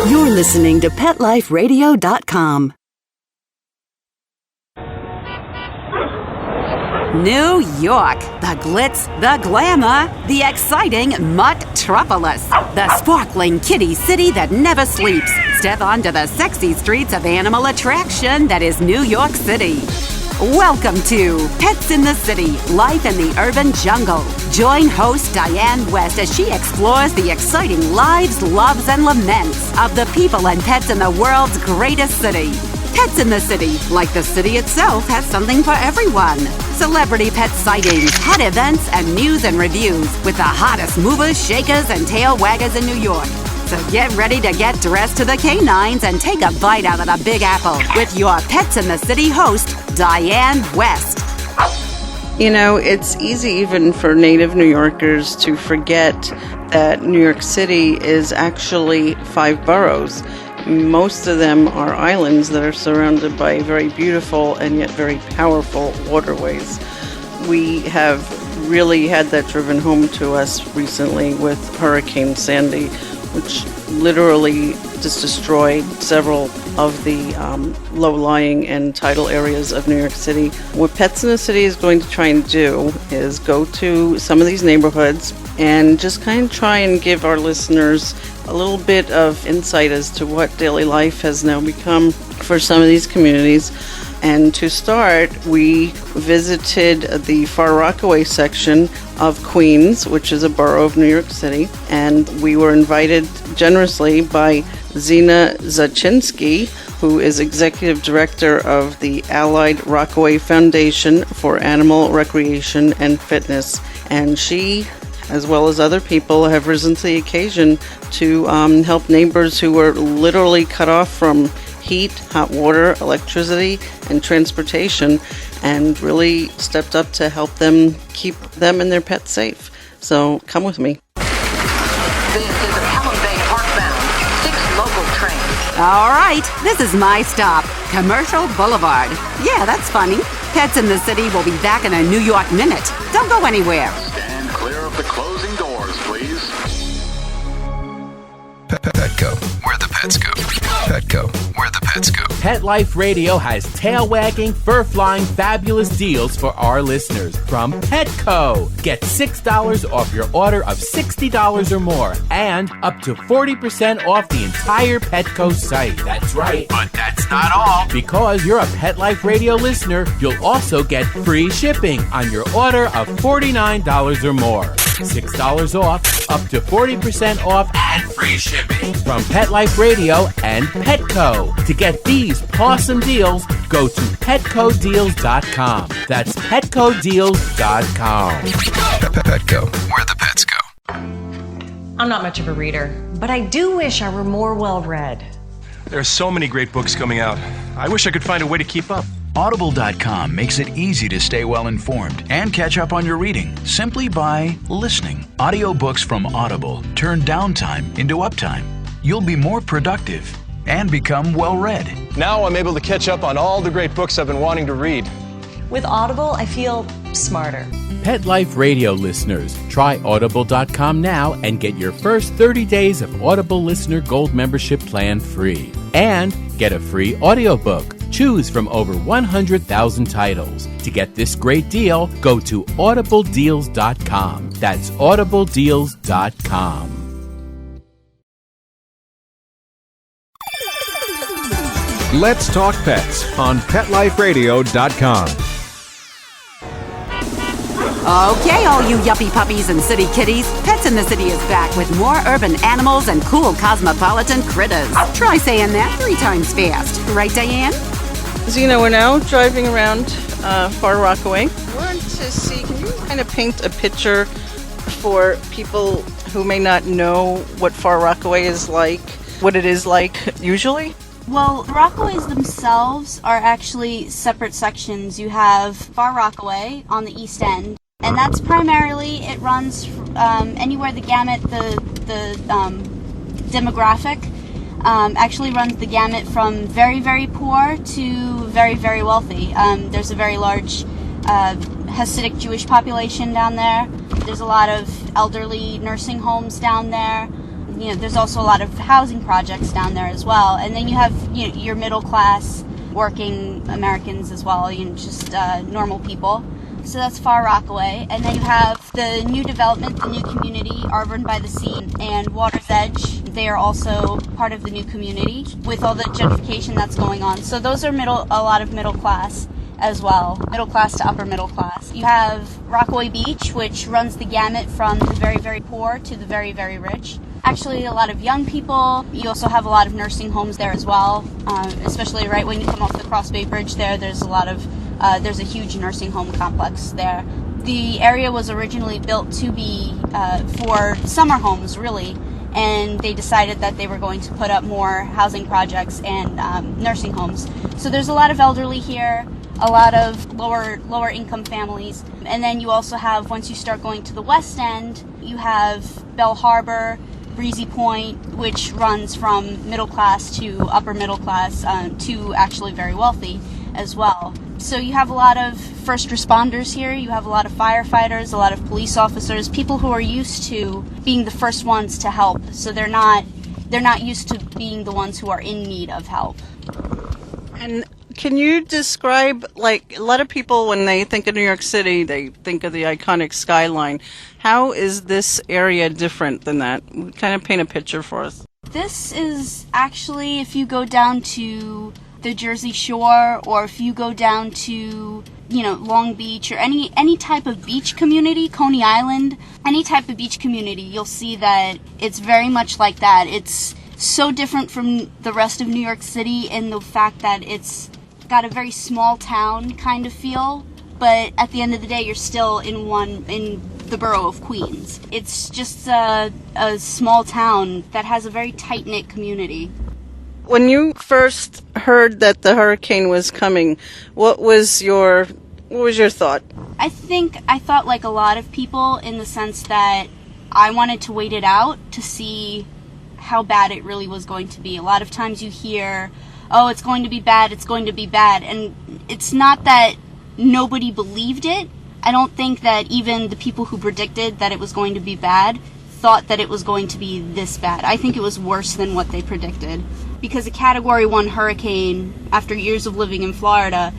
You're listening to PetLifeRadio.com. New York, the glitz, the glamour, the exciting Mutt-tropolis, the sparkling kitty city that never sleeps. Step onto the sexy streets of animal attraction that is New York City. Welcome to Pets in the City, Life in the Urban Jungle. Join host Diane West as she explores the exciting lives, loves, and laments of the people and pets in the world's greatest city. Pets in the City, like the city itself, has something for everyone. Celebrity pet sightings, hot events, and news and reviews with the hottest movers, shakers, and tail waggers in New York. So get ready to get dressed to the canines and take a bite out of the Big Apple with your Pets in the City host, Diane West. You know, it's easy even for native New Yorkers to forget that New York City is actually 5 boroughs. Most of them are islands that are surrounded by very beautiful and yet very powerful waterways. We have really had that driven home to us recently with Hurricane Sandy, which literally just destroyed several of the low-lying and tidal areas of New York City. What Pets in the City is going to try and do is go to some of these neighborhoods and just kind of try and give our listeners a little bit of insight as to what daily life has now become for some of these communities. And to start, we visited the Far Rockaway section of Queens, which is a borough of New York City, and we were invited generously by Zina Zachinsky, who is Executive Director of the Allied Rockaway Foundation for Animal Recreation and Fitness. And she, as well as other people, have risen to the occasion to help neighbors who were literally cut off from heat, hot water, electricity, and transportation, and really stepped up to help them keep them and their pets safe. So come with me. This is a Pelham Bay Park-bound 6 local trains. All right, this is my stop, Commercial Boulevard. Yeah, that's funny. Pets in the City will be back in a New York minute. Don't go anywhere. Stand clear of the closing doors, please. Petco, where the pets go. Petco, where the pets go. Pet Life Radio has tail-wagging, fur-flying, fabulous deals for our listeners from Petco. Get $6 off your order of $60 or more and up to 40% off the entire Petco site. That's right, but that's not all. Because you're a Pet Life Radio listener, you'll also get free shipping on your order of $49 or more. $6 off, up to 40% off, and free shipping from Pet Life Radio and Petco. To get these awesome deals, go to petcodeals.com. That's petcodeals.com. Petco, where the pets go. I'm not much of a reader, but I do wish I were more well-read. There are so many great books coming out. I wish I could find a way to keep up. Audible.com makes it easy to stay well informed and catch up on your reading simply by listening. Audiobooks from Audible turn downtime into uptime. You'll be more productive and become well-read. Now I'm able to catch up on all the great books I've been wanting to read. With Audible, I feel smarter. Pet Life Radio listeners, try Audible.com now and get your first 30 days of Audible Listener Gold membership plan free. And get a free audiobook. Choose from over 100,000 titles. To get this great deal, go to audibledeals.com. That's audibledeals.com. Let's Talk Pets on PetLifeRadio.com. Okay, all you yuppie puppies and city kitties, Pets in the City is back with more urban animals and cool cosmopolitan critters. Try saying that 3 times fast. Right, Diane? Zina, we're now driving around Far Rockaway. I want to see, can you kind of paint a picture for people who may not know what Far Rockaway is like, what it is like usually? Well, Rockaways themselves are actually separate sections. You have Far Rockaway on the east end, and that's primarily, it runs anywhere the gamut, the demographic actually runs the gamut from very, very poor to very, very wealthy. There's a very large Hasidic Jewish population down there. There's a lot of elderly nursing homes down there. there's also a lot of housing projects down there as well. And then you have your middle class working Americans as well, just normal people. So that's Far Rockaway. And then you have the new development, the new community, Arbonne by the Sea and Water's Edge. They are also part of the new community with all the gentrification that's going on. So those are a lot of middle class as well, middle class to upper middle class. You have Rockaway Beach, which runs the gamut from the very, very poor to the very, very rich. Actually, a lot of young people. You also have a lot of nursing homes there as well, especially right when you come off the Cross Bay Bridge there's a huge nursing home complex there. The area was originally built to be for summer homes, really, and they decided that they were going to put up more housing projects and nursing homes. So there's a lot of elderly here, a lot of lower income families. And then you also have, once you start going to the west end, you have Bell Harbor, Breezy Point, which runs from middle class to upper middle class to actually very wealthy as well. So you have a lot of first responders here, you have a lot of firefighters, a lot of police officers, people who are used to being the first ones to help. So they're not used to being the ones who are in need of help. And can you describe, like, a lot of people when they think of New York City, they think of the iconic skyline. How is this area different than that? Kind of paint a picture for us. This is actually, if you go down to the Jersey Shore, or if you go down to, Long Beach, or any type of beach community, Coney Island, any type of beach community, you'll see that it's very much like that. It's so different from the rest of New York City in the fact that it's got a very small town kind of feel, but at the end of the day, you're still in the borough of Queens. It's just a small town that has a very tight-knit community. When you first heard that the hurricane was coming, what was your thought? I thought like a lot of people, in the sense that I wanted to wait it out to see how bad it really was going to be. A lot of times you hear, oh, it's going to be bad, and it's not that nobody believed it. I don't think that even the people who predicted that it was going to be bad thought that it was going to be this bad. I think it was worse than what they predicted. Because a Category 1 hurricane, after years of living in Florida,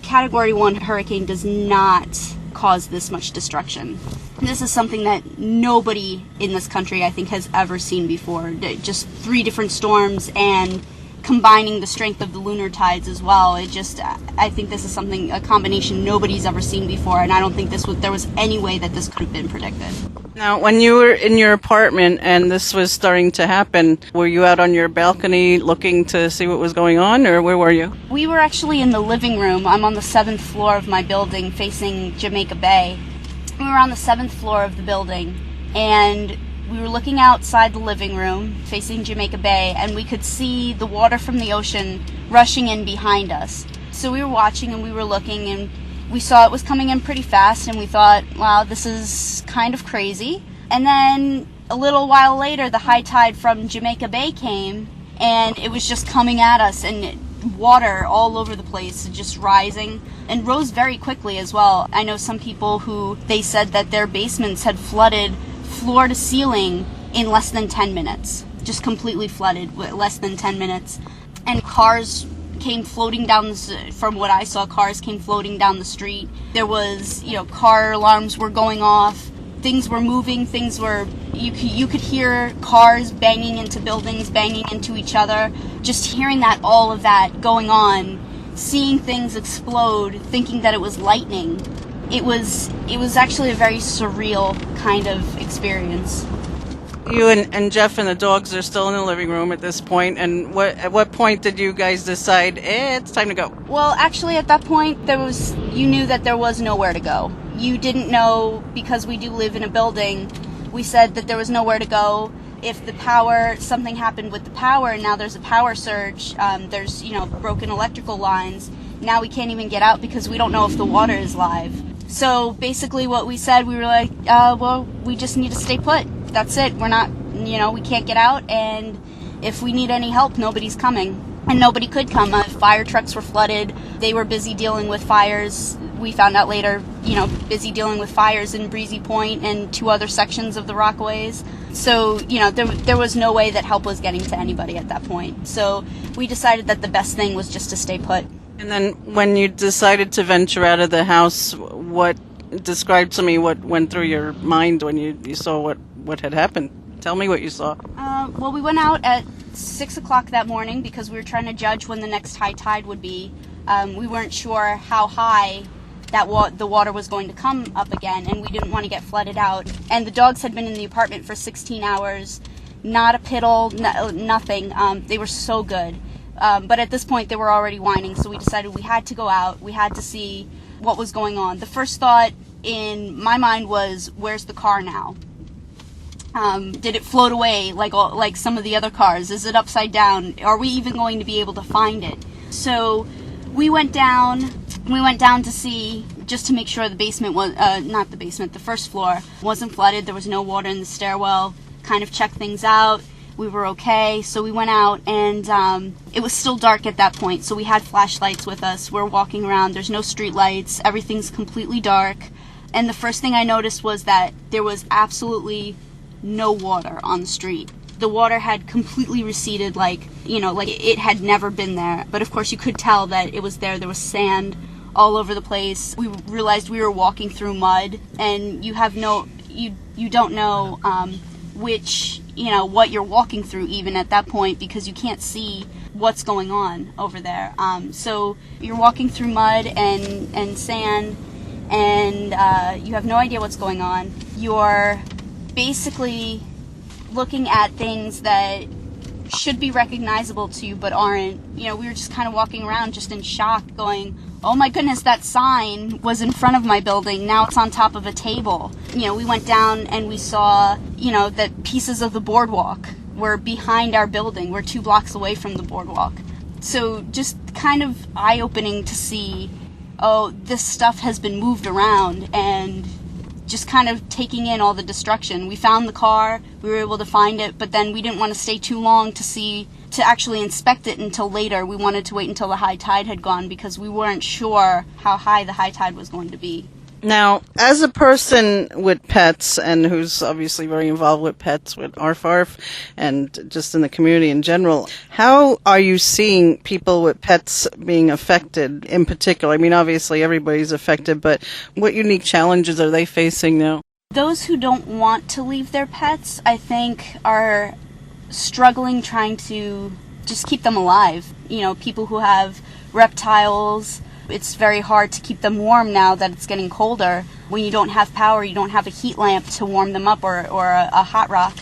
Category 1 hurricane does not cause this much destruction. This is something that nobody in this country, I think, has ever seen before. Just 3 different storms and combining the strength of the lunar tides as well. I think this is a combination nobody's ever seen before, and I don't think there was any way that this could have been predicted. Now, when you were in your apartment and this was starting to happen, were you out on your balcony looking to see what was going on, or where were you? We were actually in the living room. I'm on the 7th floor of my building facing Jamaica Bay. We were on the 7th floor of the building, and we were looking outside the living room facing Jamaica Bay, and we could see the water from the ocean rushing in behind us. So we were watching and we were looking, and we saw it was coming in pretty fast, and we thought, wow, this is kind of crazy. And then a little while later, the high tide from Jamaica Bay came, and it was just coming at us, and water all over the place, just rising, and rose very quickly as well. I know some people who, they said that their basements had flooded floor to ceiling in less than 10 minutes. Just completely flooded with less than 10 minutes. And cars came floating down, from what I saw, cars came floating down the street. There was, car alarms were going off. Things were moving, you could hear cars banging into buildings, banging into each other. Just hearing all of that going on, seeing things explode, thinking that it was lightning. It was actually a very surreal kind of experience. You and Jeff and the dogs are still in the living room at this point, and at what point did you guys decide, it's time to go? Well, actually at that point, you knew that there was nowhere to go. You didn't know, because we do live in a building, we said that there was nowhere to go. If something happened with the power, and now there's a power surge, there's, broken electrical lines, now we can't even get out because we don't know if the water is live. So basically what we said, we were like, well, we just need to stay put. That's it. We're not, we can't get out, and if we need any help, nobody's coming. and nobody could come. Fire trucks were flooded. They were busy dealing with fires. We found out later, busy dealing with fires in Breezy Point and 2 other sections of the Rockaways. So, there was no way that help was getting to anybody at that point. So we decided that the best thing was just to stay put. And then when you decided to venture out of the house, describe to me what went through your mind when you saw what had happened. Tell me what you saw. Well, we went out at 6 o'clock that morning because we were trying to judge when the next high tide would be. We weren't sure how high the water was going to come up again, and we didn't want to get flooded out. And the dogs had been in the apartment for 16 hours, not a piddle, nothing. They were so good. But at this point, they were already whining, so we decided we had to go out. We had to see what was going on. The first thought in my mind was, where's the car now? Did it float away like some of the other cars? Is it upside down? Are we even going to be able to find it? So we went down to see, just to make sure the basement was, not the basement, the first floor wasn't flooded. There was no water in the stairwell. Kind of checked things out. We were okay. So we went out, and it was still dark at that point. So we had flashlights with us. We're walking around. There's no street lights. Everything's completely dark. And the first thing I noticed was that there was absolutely no water on the street. The water had completely receded, like it had never been there. But of course you could tell that it was there. There was sand all over the place. We realized we were walking through mud, and you don't know what you're walking through even at that point, because you can't see what's going on over there. So you're walking through mud and sand, and you have no idea what's going on. You're basically looking at things that should be recognizable to you but aren't. We were just kind of walking around just in shock, going, oh my goodness, that sign was in front of my building, now it's on top of a table. We went down and we saw, that pieces of the boardwalk were behind our building. We're 2 blocks away from the boardwalk. So just kind of eye-opening to see, oh, this stuff has been moved around, and just kind of taking in all the destruction. We found the car, we were able to find it, but then we didn't want to stay too long to actually inspect it until later. We wanted to wait until the high tide had gone because we weren't sure how high the high tide was going to be. Now, as a person with pets, and who's obviously very involved with pets, with Arf Arf, and just in the community in general, how are you seeing people with pets being affected in particular? I mean, obviously everybody's affected, but what unique challenges are they facing now? Those who don't want to leave their pets, I think, are struggling trying to just keep them alive. People who have reptiles, it's very hard to keep them warm now that it's getting colder. When you don't have power, you don't have a heat lamp to warm them up, or a hot rock.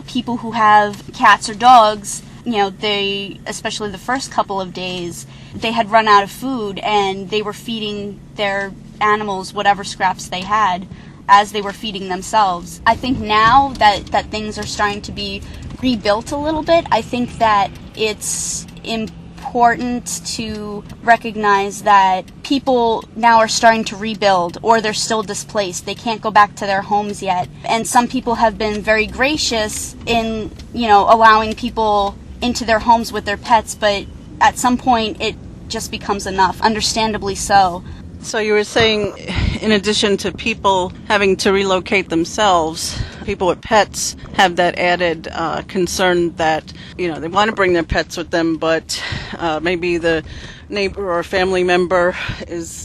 People who have cats or dogs, they, especially the first couple of days, they had run out of food, and they were feeding their animals whatever scraps they had as they were feeding themselves. I think now that things are starting to be rebuilt a little bit, I think that it's important to recognize that people now are starting to rebuild, or they're still displaced. They can't go back to their homes yet. And some people have been very gracious in, allowing people into their homes with their pets, but at some point it just becomes enough, understandably so. So you were saying, in addition to people having to relocate themselves, people with pets have that added concern that, they want to bring their pets with them, but maybe the neighbor or family member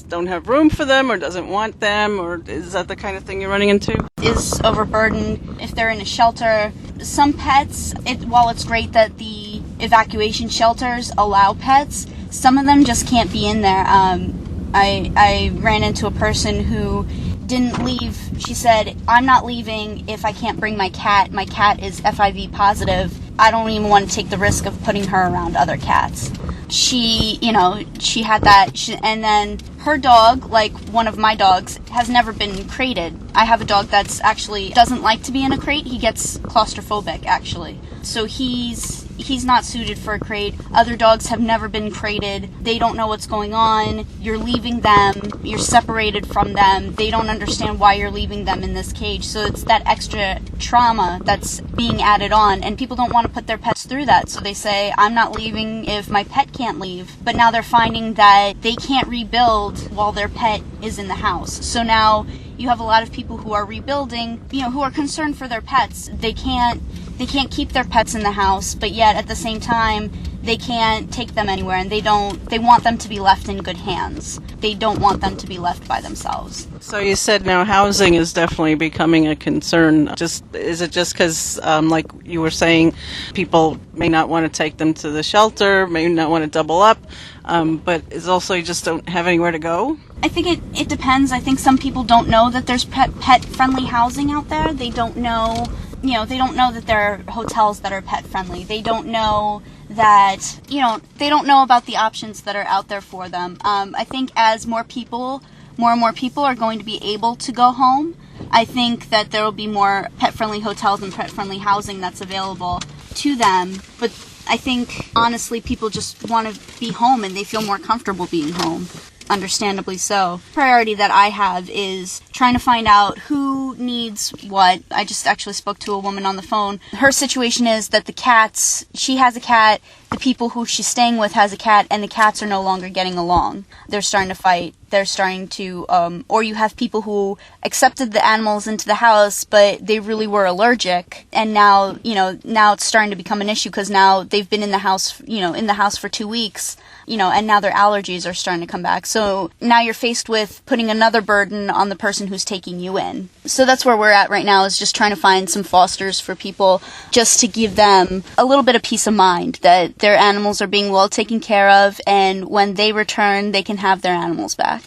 don't have room for them, or doesn't want them, or is that the kind of thing you're running into? Is overburdened if they're in a shelter. Some pets, while it's great that the evacuation shelters allow pets, some of them just can't be in there. I ran into a person who didn't leave. She said, I'm not leaving if I can't bring my cat. My cat is FIV positive. I don't even want to take the risk of putting her around other cats. She had that, and then her dog, like one of my dogs, has never been crated. I have a dog that's actually doesn't like to be in a crate. He gets claustrophobic, actually. So he's not suited for a crate. Other dogs have never been crated. They don't know what's going on. You're leaving them. You're separated from them. They don't understand why you're leaving them in this cage. So it's that extra trauma that's being added on, and people don't want to put their pets through that. So they say, I'm not leaving if my pet can't leave. But now they're finding that they can't rebuild while their pet is in the house. So now you have a lot of people who are rebuilding, who are concerned for their pets. They can't keep their pets in the house, but yet at the same time they can't take them anywhere, and they want them to be left in good hands. They don't want them to be left by themselves. So you said now housing is definitely becoming a concern. Is it just because, like you were saying, people may not want to take them to the shelter, may not want to double up, but it's also you just don't have anywhere to go? I think it depends. I think some people don't know that there's pet-friendly housing out there. They don't know, they don't know that there are hotels that are pet-friendly. They don't know that, they don't know about the options that are out there for them. I think as more and more people are going to be able to go home, I think that there will be more pet-friendly hotels and pet-friendly housing that's available to them. But I think, honestly, people just want to be home and they feel more comfortable being home. Understandably so. Priority that I have is trying to find out who needs what. I just actually spoke to a woman on the phone. Her situation is that she has a cat, the people who she's staying with has a cat, and the cats are no longer getting along. They're starting to fight. They're starting to, or you have people who accepted the animals into the house, but they really were allergic, and now it's starting to become an issue because now they've been in the house for 2 weeks, and now their allergies are starting to come back. So now you're faced with putting another burden on the person who's taking you in. So that's where we're at right now, is just trying to find some fosters for people just to give them a little bit of peace of mind that their animals are being well taken care of, and when they return, they can have their animals back.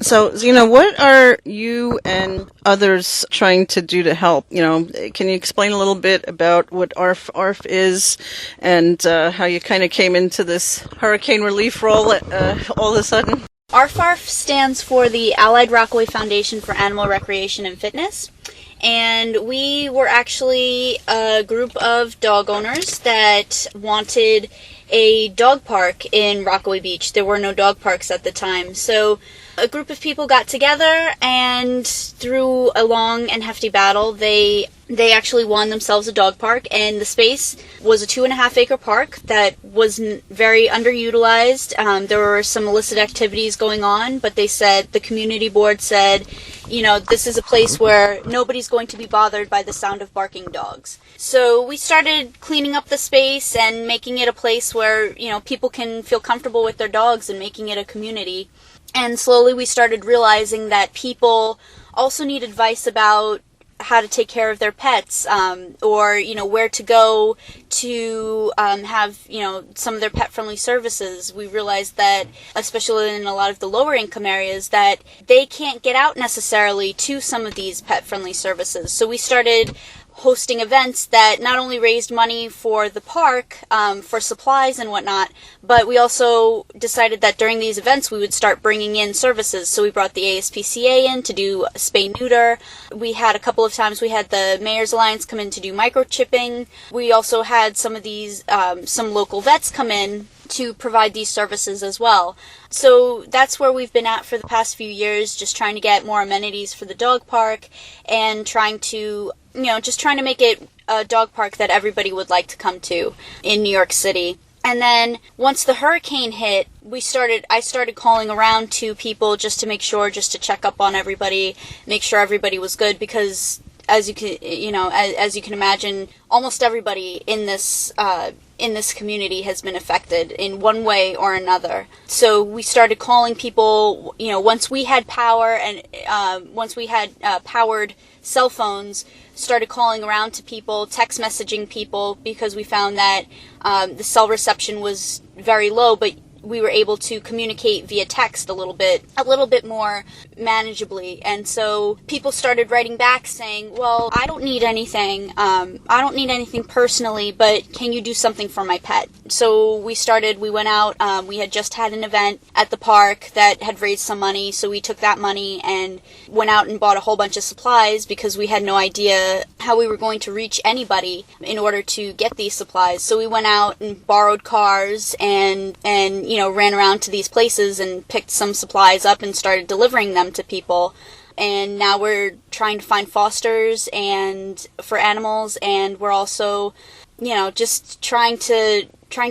So, what are you and others trying to do to help? Can you explain a little bit about what ARF is and how you kind of came into this hurricane relief role all of a sudden? ARF stands for the Allied Rockaway Foundation for Animal Recreation and Fitness. And we were actually a group of dog owners that wanted a dog park in Rockaway Beach. There were no dog parks at the time. So a group of people got together, and through a long and hefty battle, they actually won themselves a dog park, and the space was a 2.5-acre park that was very underutilized. There were some illicit activities going on, but the community board said, this is a place where nobody's going to be bothered by the sound of barking dogs. So we started cleaning up the space and making it a place where, people can feel comfortable with their dogs and making it a community. And slowly we started realizing that people also need advice about how to take care of their pets, or, where to go to have, some of their pet-friendly services. We realized that, especially in a lot of the lower income areas, that they can't get out necessarily to some of these pet-friendly services. So we started hosting events that not only raised money for the park, for supplies and whatnot, but we also decided that during these events we would start bringing in services. So we brought the ASPCA in to do spay-neuter. We had a couple of times we had the Mayor's Alliance come in to do microchipping. We also had some of these, some local vets come in to provide these services as well. So that's where we've been at for the past few years, just trying to get more amenities for the dog park and trying to make it a dog park that everybody would like to come to in New York City. And then once the hurricane hit, I started calling around to people just to check up on everybody, make sure everybody was good, because as you can imagine, almost everybody in this community has been affected in one way or another. So we started calling people, once we had power and once we had powered cell phones, started calling around to people, text messaging people, because we found that the cell reception was very low, but we were able to communicate via text a little bit more manageably. And so people started writing back saying, well, I don't need anything. I don't need anything personally, but can you do something for my pet? So we went out, we had just had an event at the park that had raised some money, so we took that money and went out and bought a whole bunch of supplies because we had no idea how we were going to reach anybody in order to get these supplies. So we went out and borrowed cars and ran around to these places and picked some supplies up and started delivering them to people. And now we're trying to find fosters and for animals, and we're also, just trying to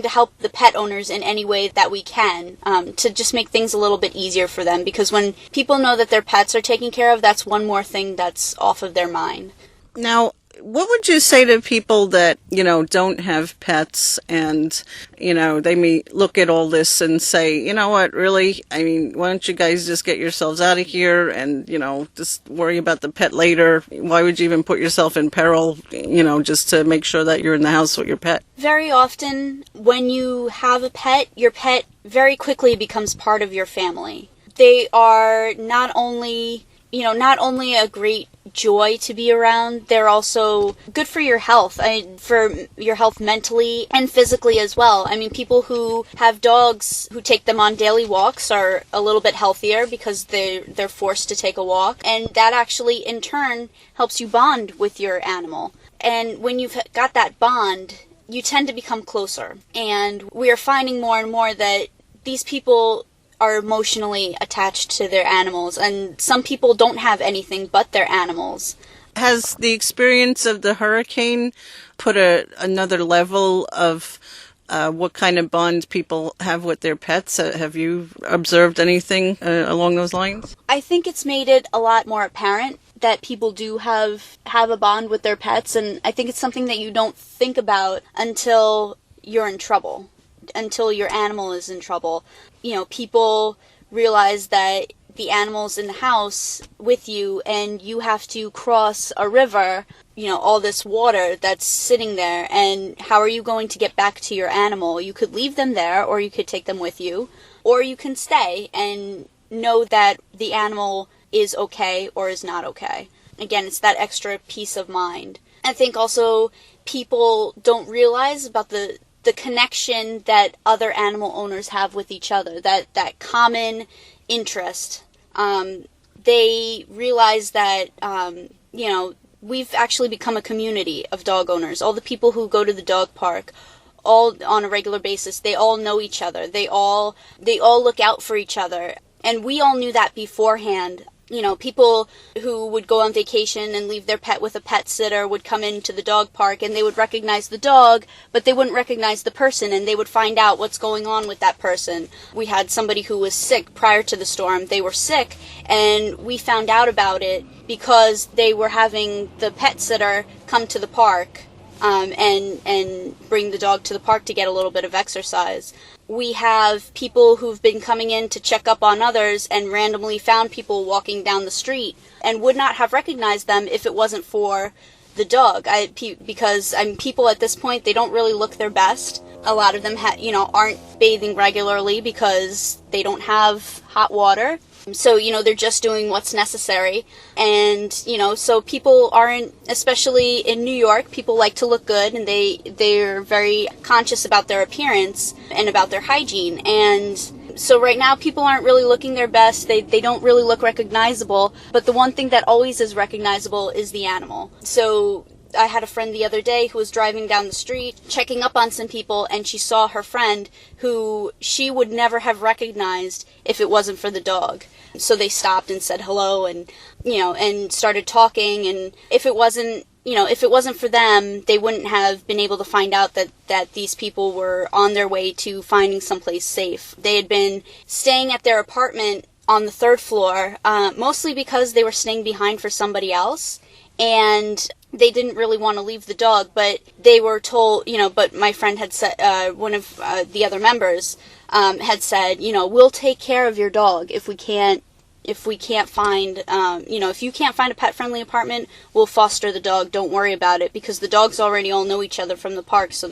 help the pet owners in any way that we can, to just make things a little bit easier for them, because when people know that their pets are taken care of, that's one more thing that's off of their mind. Now, what would you say to people that, don't have pets and, they may look at all this and say, you know what, really? I mean, why don't you guys just get yourselves out of here and, just worry about the pet later? Why would you even put yourself in peril, just to make sure that you're in the house with your pet? Very often, when you have a pet, your pet very quickly becomes part of your family. They are not only a great joy to be around, they're also good for your health, for your health mentally and physically as well. I mean, people who have dogs who take them on daily walks are a little bit healthier because they're forced to take a walk, and that actually in turn helps you bond with your animal. And when you've got that bond, you tend to become closer. And we are finding more and more that these people are emotionally attached to their animals, and some people don't have anything but their animals. Has the experience of the hurricane put another level of what kind of bond people have with their pets? Have you observed anything along those lines? I think it's made it a lot more apparent that people do have a bond with their pets, and I think it's something that you don't think about until you're in trouble, until your animal is in trouble. People realize that the animal's in the house with you and you have to cross a river, all this water that's sitting there, and how are you going to get back to your animal? You could leave them there, or you could take them with you, or you can stay and know that the animal is okay or is not okay. Again, it's that extra peace of mind. I think also people don't realize about the connection that other animal owners have with each other, that common interest. They realize that, we've actually become a community of dog owners. All the people who go to the dog park, all on a regular basis, they all know each other. They all look out for each other. And we all knew that beforehand. People who would go on vacation and leave their pet with a pet sitter would come into the dog park and they would recognize the dog, but they wouldn't recognize the person, and they would find out what's going on with that person. We had somebody who was sick prior to the storm. They were sick, and we found out about it because they were having the pet sitter come to the park and bring the dog to the park to get a little bit of exercise. We have people who've been coming in to check up on others and randomly found people walking down the street and would not have recognized them if it wasn't for the dog. Because people at this point, they don't really look their best. A lot of them aren't bathing regularly because they don't have hot water. So, they're just doing what's necessary. And, so people aren't, especially in New York, people like to look good, and they're very conscious about their appearance and about their hygiene. And so right now people aren't really looking their best. They don't really look recognizable. But the one thing that always is recognizable is the animal. So I had a friend the other day who was driving down the street, checking up on some people, and she saw her friend who she would never have recognized if it wasn't for the dog. So they stopped and said hello and, and started talking. And if it wasn't for them, they wouldn't have been able to find out that these people were on their way to finding someplace safe. They had been staying at their apartment on the 3rd floor, mostly because they were staying behind for somebody else. And they didn't really want to leave the dog, but they were told, but my friend had said, one of the other members had said, we'll take care of your dog if we can't find, if you can't find a pet-friendly apartment, we'll foster the dog. Don't worry about it, because the dogs already all know each other from the park, so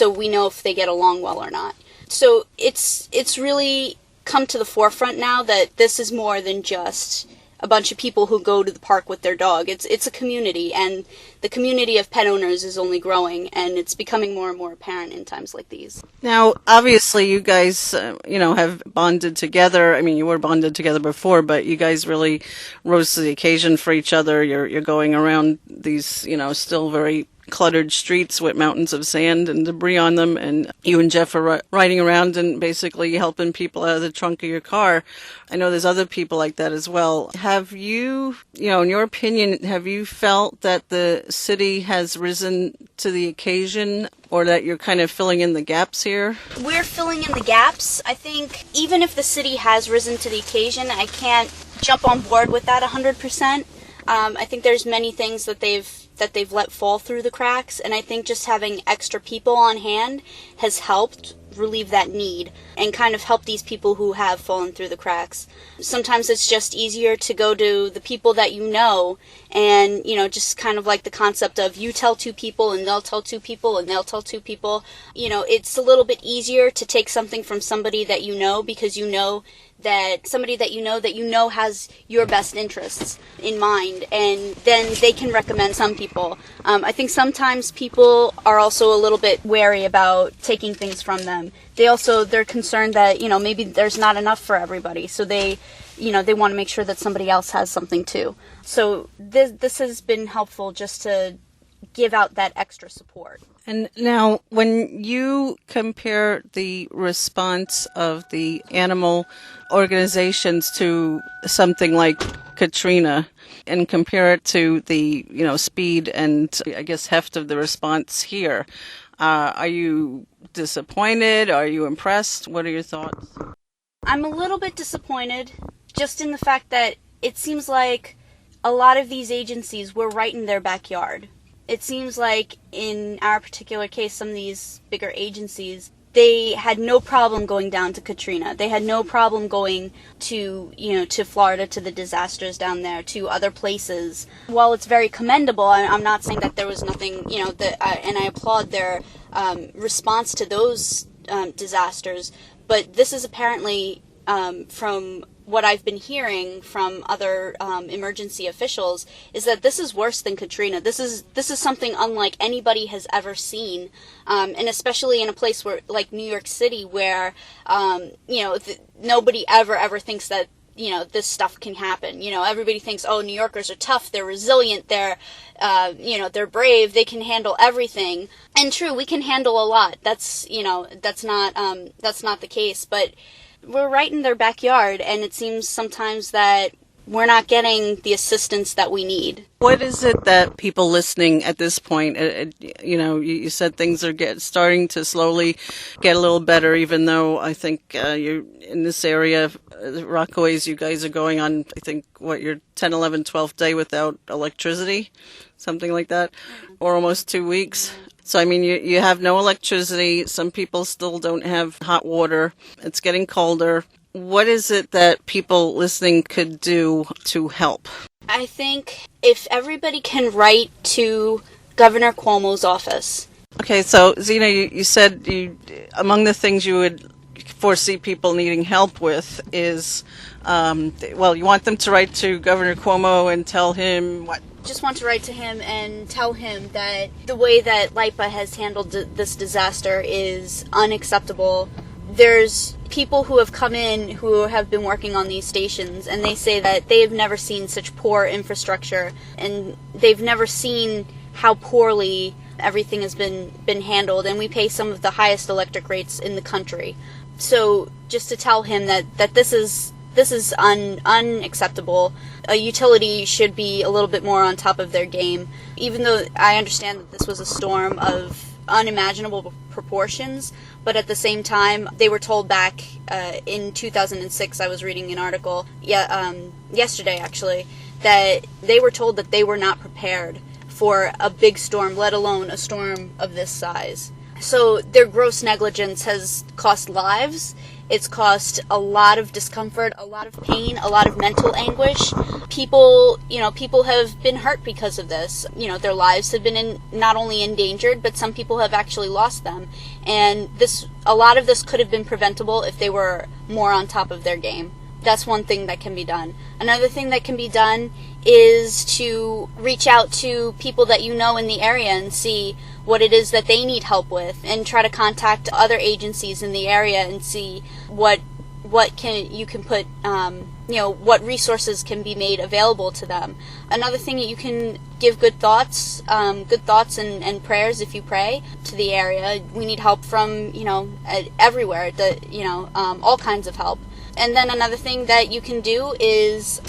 we know if they get along well or not. So it's really come to the forefront now that this is more than just a bunch of people who go to the park with their dog. It's a community, and the community of pet owners is only growing, and it's becoming more and more apparent in times like these. Now, obviously, you guys, have bonded together. I mean, you were bonded together before, but you guys really rose to the occasion for each other. You're going around these, still very cluttered streets with mountains of sand and debris on them, and you and Jeff are riding around and basically helping people out of the trunk of your car. I know there's other people like that as well. Have you, in your opinion, have you felt that the city has risen to the occasion, or that you're kind of filling in the gaps here? We're filling in the gaps. I think even if the city has risen to the occasion, I can't jump on board with that 100%. I think there's many things that they've let fall through the cracks, and I think just having extra people on hand has helped relieve that need and kind of help these people who have fallen through the cracks. Sometimes it's just easier to go to the people that you know, and just kind of like the concept of you tell two people and they'll tell two people and they'll tell two people. It's a little bit easier to take something from somebody that you know, because you know that somebody that you know has your best interests in mind, and then they can recommend some people. I think sometimes people are also a little bit wary about taking things from them. They're concerned that maybe there's not enough for everybody, so they want to make sure that somebody else has something too. So this has been helpful just to give out that extra support. And now, when you compare the response of the animal organizations to something like Katrina, and compare it to the, speed and, I guess, heft of the response here, are you disappointed? Are you impressed? What are your thoughts? I'm a little bit disappointed, just in the fact that it seems like a lot of these agencies were right in their backyard. It seems like in our particular case, some of these bigger agencies, they had no problem going down to Katrina. They had no problem going to, to Florida, to the disasters down there, to other places. While it's very commendable, I'm not saying that there was nothing, and I applaud their response to those disasters, but this is apparently, from what I've been hearing from other emergency officials, is that this is worse than Katrina. This is something unlike anybody has ever seen, and especially in a place like New York City, where nobody ever thinks that this stuff can happen. Everybody thinks, oh, New Yorkers are tough, they're resilient, they're brave, they can handle everything. And true, we can handle a lot. That's not the case, but we're right in their backyard, and it seems sometimes that we're not getting the assistance that we need. What is it that people listening at this point, you said things are starting to slowly get a little better, even though I think you're in this area, Rockaways, you guys are going on, I think, your 10, 11, 12th day without electricity, something like that, or almost 2 weeks. So, I mean, you have no electricity. Some people still don't have hot water. It's getting colder. What is it that people listening could do to help? I think if everybody can write to Governor Cuomo's office. Okay, so, Zena, you said among the things you would foresee people needing help with is, you want them to write to Governor Cuomo and tell him what? Just want to write to him and tell him that the way that LIPA has handled this disaster is unacceptable. There's people who have come in who have been working on these stations, and they say that they have never seen such poor infrastructure, and they've never seen how poorly everything has been handled, and we pay some of the highest electric rates in the country. So just to tell him that this is unacceptable. A utility should be a little bit more on top of their game. Even though I understand that this was a storm of unimaginable proportions, but at the same time, they were told back in 2006, I was reading an article yesterday actually, that they were told that they were not prepared for a big storm, let alone a storm of this size. So their gross negligence has cost lives, It's caused a lot of discomfort, a lot of pain, a lot of mental anguish. People have been hurt because of this. Their lives have been not only endangered, but some people have actually lost them. And a lot of this could have been preventable if they were more on top of their game. That's one thing that can be done. Another thing that can be done is to reach out to people that you know in the area and see what it is that they need help with, and try to contact other agencies in the area and see what resources can be made available to them. Another thing, you can give good thoughts and prayers if you pray to the area. We need help from everywhere. All kinds of help. And then another thing that you can do is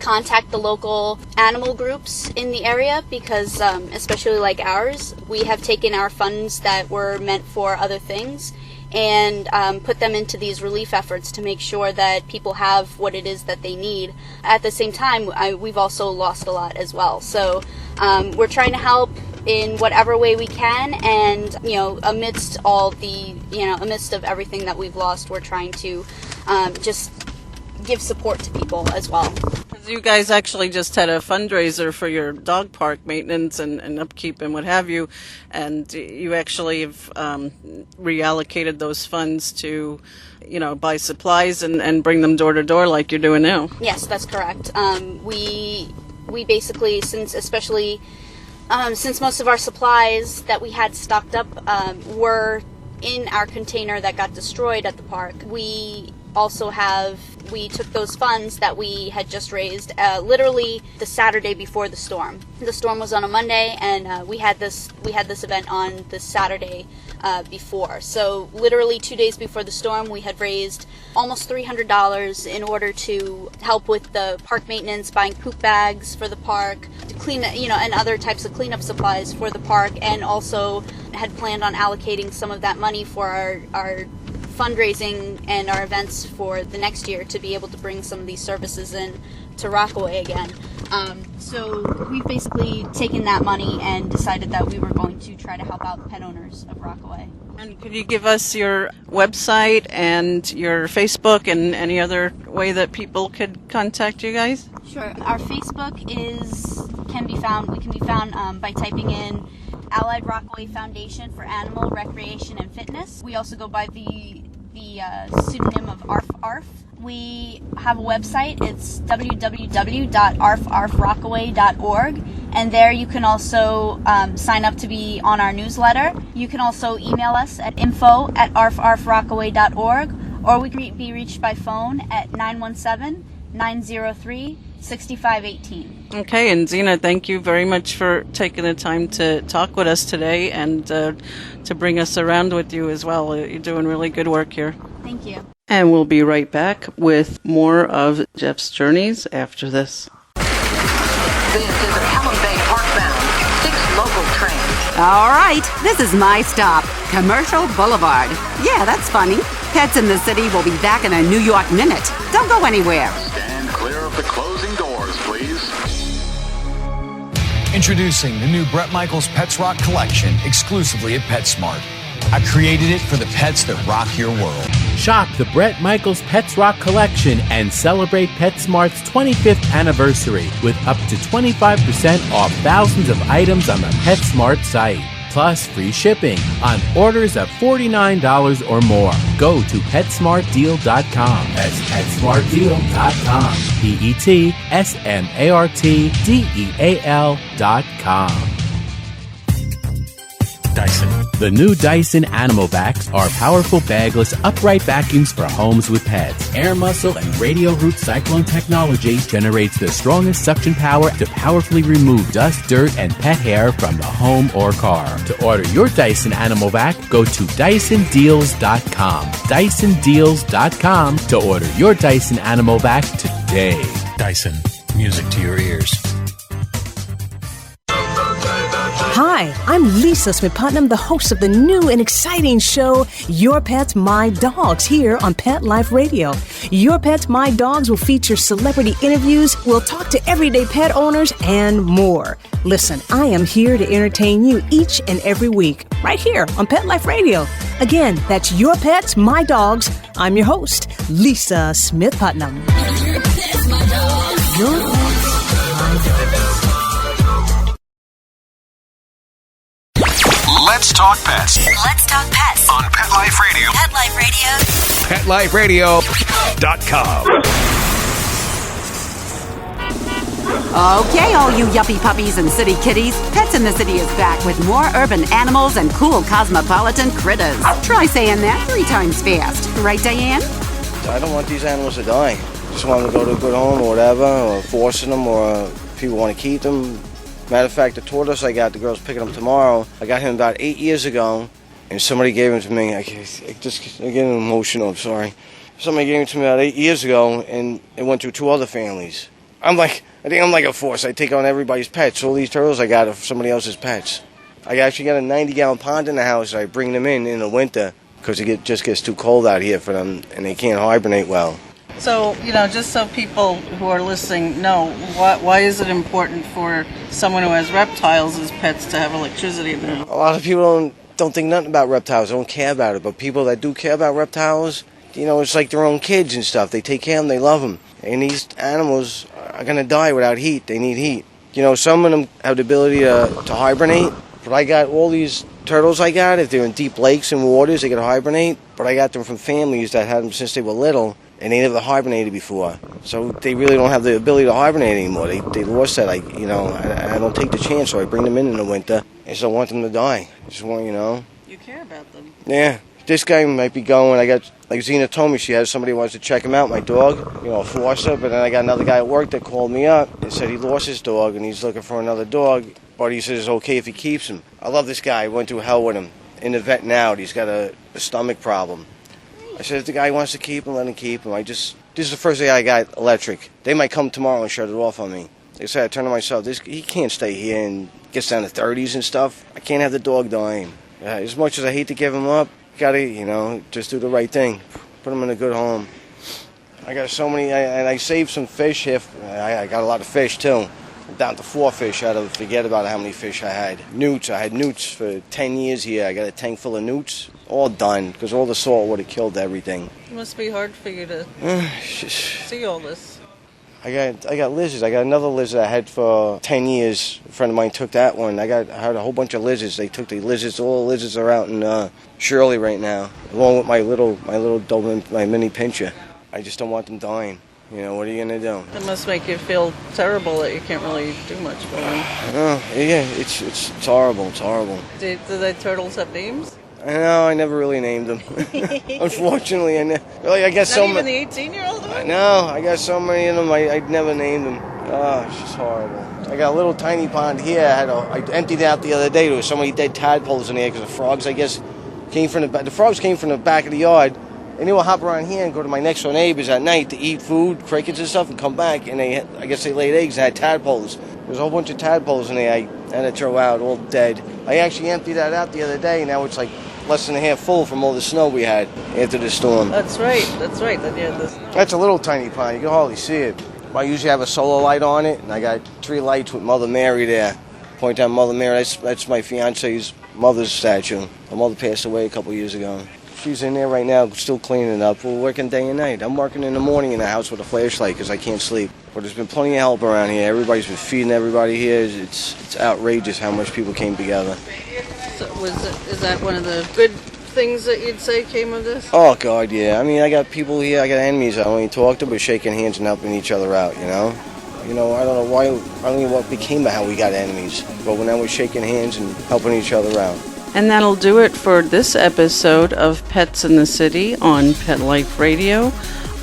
contact the local animal groups in the area, because especially like ours, we have taken our funds that were meant for other things and put them into these relief efforts to make sure that people have what it is that they need. At the same time, we've also lost a lot as well. So we're trying to help in whatever way we can, and amidst of everything that we've lost, we're trying to just give support to people as well. You guys actually just had a fundraiser for your dog park maintenance and upkeep and what have you, and you actually have reallocated those funds to buy supplies and bring them door to door like you're doing now. Yes, that's correct. We basically, since most of our supplies that we had stocked up were in our container that got destroyed at the park, we took those funds that we had just raised literally the Saturday before the storm. The storm was on a Monday, and we had this event on the Saturday before. So literally 2 days before the storm, we had raised almost $300 in order to help with the park maintenance, buying poop bags for the park, to clean, and other types of cleanup supplies for the park, and also had planned on allocating some of that money for our fundraising and our events for the next year, to be able to bring some of these services in to Rockaway again. So we've basically taken that money and decided that we were going to try to help out the pet owners of Rockaway. And could you give us your website and your Facebook and any other way that people could contact you guys? Sure. Our Facebook can be found by typing in Allied Rockaway Foundation for Animal Recreation and Fitness. We also go by the pseudonym of ARF. We have a website. It's www.arfarfrockaway.org, and there you can also sign up to be on our newsletter. You can also email us at info@arfarfrockaway.org, or we can be reached by phone at 917-903-6518. Okay, and Zena, thank you very much for taking the time to talk with us today and to bring us around with you as well. You're doing really good work here. Thank you. And we'll be right back with more of Jeff's journeys after this. This is a Pelham Bay Park-bound 6 local train. All right, this is my stop, Commercial Boulevard. Yeah, that's funny. Pets in the City will be back in a New York minute. Don't go anywhere. Stand clear of the closing doors, please. Introducing the new Bret Michaels Pets Rock collection exclusively at PetSmart. I created it for the pets that rock your world. Shop the Bret Michaels Pets Rock collection and celebrate PetSmart's 25th anniversary with up to 25% off thousands of items on the PetSmart site. Plus free shipping on orders of $49 or more. Go to PetSmartDeal.com. That's PetSmartDeal.com. PetSmartDeal.com. Dyson. The new Dyson Animal Vacs are powerful bagless upright vacuums for homes with pets. Air muscle and radio root cyclone technology generates the strongest suction power to powerfully remove dust, dirt, and pet hair from the home or car. To order your Dyson Animal Vac, go to DysonDeals.com. DysonDeals.com to order your Dyson Animal Vac today. Dyson. Music to your ears. Hi, I'm Lisa Smith-Putnam, the host of the new and exciting show, Your Pets, My Dogs, here on Pet Life Radio. Your Pets, My Dogs will feature celebrity interviews, we'll talk to everyday pet owners, and more. Listen, I am here to entertain you each and every week, right here on Pet Life Radio. Again, that's Your Pets, My Dogs. I'm your host, Lisa Smith Putnam. Your Pets, My Dogs. Your Pets, My Dogs. Let's talk pets. Let's talk pets On Pet Life Radio. Pet Life Radio. PetLifeRadio.com. Okay, all you yuppie puppies and city kitties, Pets in the City is back with more urban animals and cool cosmopolitan critters. Try saying that 3 times fast. Right, Diane? I don't want these animals to die. Just want them to go to a good home or whatever, or forcing them, or people want to keep them. Matter of fact, the tortoise I got, the girl's picking him tomorrow. I got him about 8 years ago, and somebody gave him to me. I'm getting emotional, I'm sorry. Somebody gave him to me about 8 years ago, and it went through 2 other families. I think I'm like a force. I take on everybody's pets. All these turtles I got are somebody else's pets. I actually got a 90-gallon pond in the house. I bring them in the winter because it just gets too cold out here for them, and they can't hibernate well. So, just so people who are listening know, why is it important for someone who has reptiles as pets to have electricity in their house? A lot of people don't think nothing about reptiles, don't care about it, but people that do care about reptiles, it's like their own kids and stuff. They take care of them, they love them. And these animals are going to die without heat. They need heat. Some of them have the ability to hibernate, but I got all these turtles if they're in deep lakes and waters, they can hibernate, but I got them from families that had them since they were little. And they never hibernated before, so they really don't have the ability to hibernate anymore. They lost that. I don't take the chance, so I bring them in the winter. I just don't want them to die. I just want, You care about them. Yeah. This guy might be going. I got, like Zena told me, she has somebody who wants to check him out, my dog, Foster. But then I got another guy at work that called me up and said he lost his dog and he's looking for another dog. But he says it's okay if he keeps him. I love this guy. I went through hell with him. In the vet now, he's got a stomach problem. I said, if the guy wants to keep him, let him keep him. This is the first day I got electric. They might come tomorrow and shut it off on me. They said, I turned to myself, he can't stay here and gets down to 30s and stuff. I can't have the dog dying. As much as I hate to give him up, gotta, just do the right thing. Put him in a good home. I got so many, and I saved some fish here. I got a lot of fish too. I'm down to 4 fish. I had to forget about how many fish I had. Newts. I had newts for 10 years here. I got a tank full of newts. All done, because all the salt would have killed everything. It must be hard for you to see all this. I got lizards. I got another lizard I had for 10 years. A friend of mine took that one. I had a whole bunch of lizards. They took the lizards. All the lizards are out in Shirley right now, along with my little Doberman, my mini pincher. I just don't want them dying. What are you going to do? It must make you feel terrible that you can't really do much for them. Yeah, it's horrible. It's horrible. Do the turtles have names? No, I never really named them. Unfortunately, I guess so many. Not even the 18-year-old one? No, I got so many of them. I never named them. Oh, it's just horrible. I got a little tiny pond here. I emptied it out the other day. There was so many dead tadpoles in there because the frogs, I guess, came from the back. The frogs came from the back of the yard. And they would hop around here and go to my next door neighbors at night to eat food, crickets and stuff, and come back. And I guess they laid eggs and had tadpoles. There's a whole bunch of tadpoles in there I had to throw out, all dead. I actually emptied that out the other day. Now it's like less than a half full from all the snow we had after the storm. That's right. That you had the snow. That's a little tiny pond. You can hardly see it. I usually have a solar light on it, and I got 3 lights with Mother Mary there. Point out Mother Mary. That's my fiance's mother's statue. Her mother passed away a couple years ago. She's in there right now, still cleaning up. We're working day and night. I'm working in the morning in the house with a flashlight because I can't sleep. But there's been plenty of help around here. Everybody's been feeding everybody here. It's outrageous how much people came together. So is that one of the good things that you'd say came of this? Oh, God, yeah. I mean, I got people here, I got enemies I don't even talk to, but shaking hands and helping each other out, I don't know why, I don't know what became of how we got enemies. But when I was shaking hands and helping each other out. And that'll do it for this episode of Pets in the City on Pet Life Radio.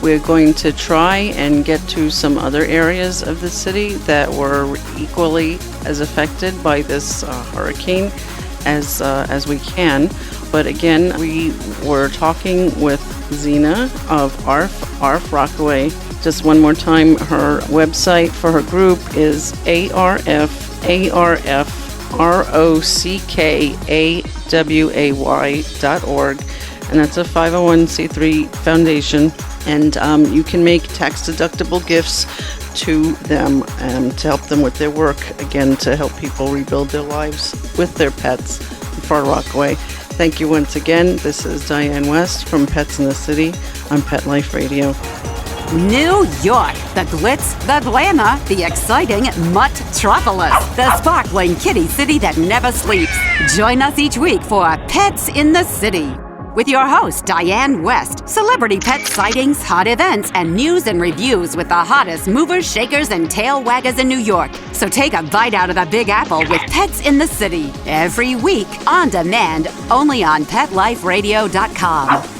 We're going to try and get to some other areas of the city that were equally as affected by this hurricane as we can. But again, we were talking with Zena of ARF Rockaway. Just one more time, her website for her group is ARFRockaway.org, and that's a 501c3 foundation, and you can make tax-deductible gifts to them to help them with their work, again, to help people rebuild their lives with their pets for Rockaway. Thank you once again. This is Diane West from Pets in the City on Pet Life Radio. New York, the glitz, the glamour, the exciting Mutt-tropolis, the sparkling kitty city that never sleeps. Join us each week for Pets in the City with your host, Diane West. Celebrity pet sightings, hot events, and news and reviews with the hottest movers, shakers, and tail waggers in New York. So take a bite out of the Big Apple with Pets in the City every week on demand, only on PetLifeRadio.com.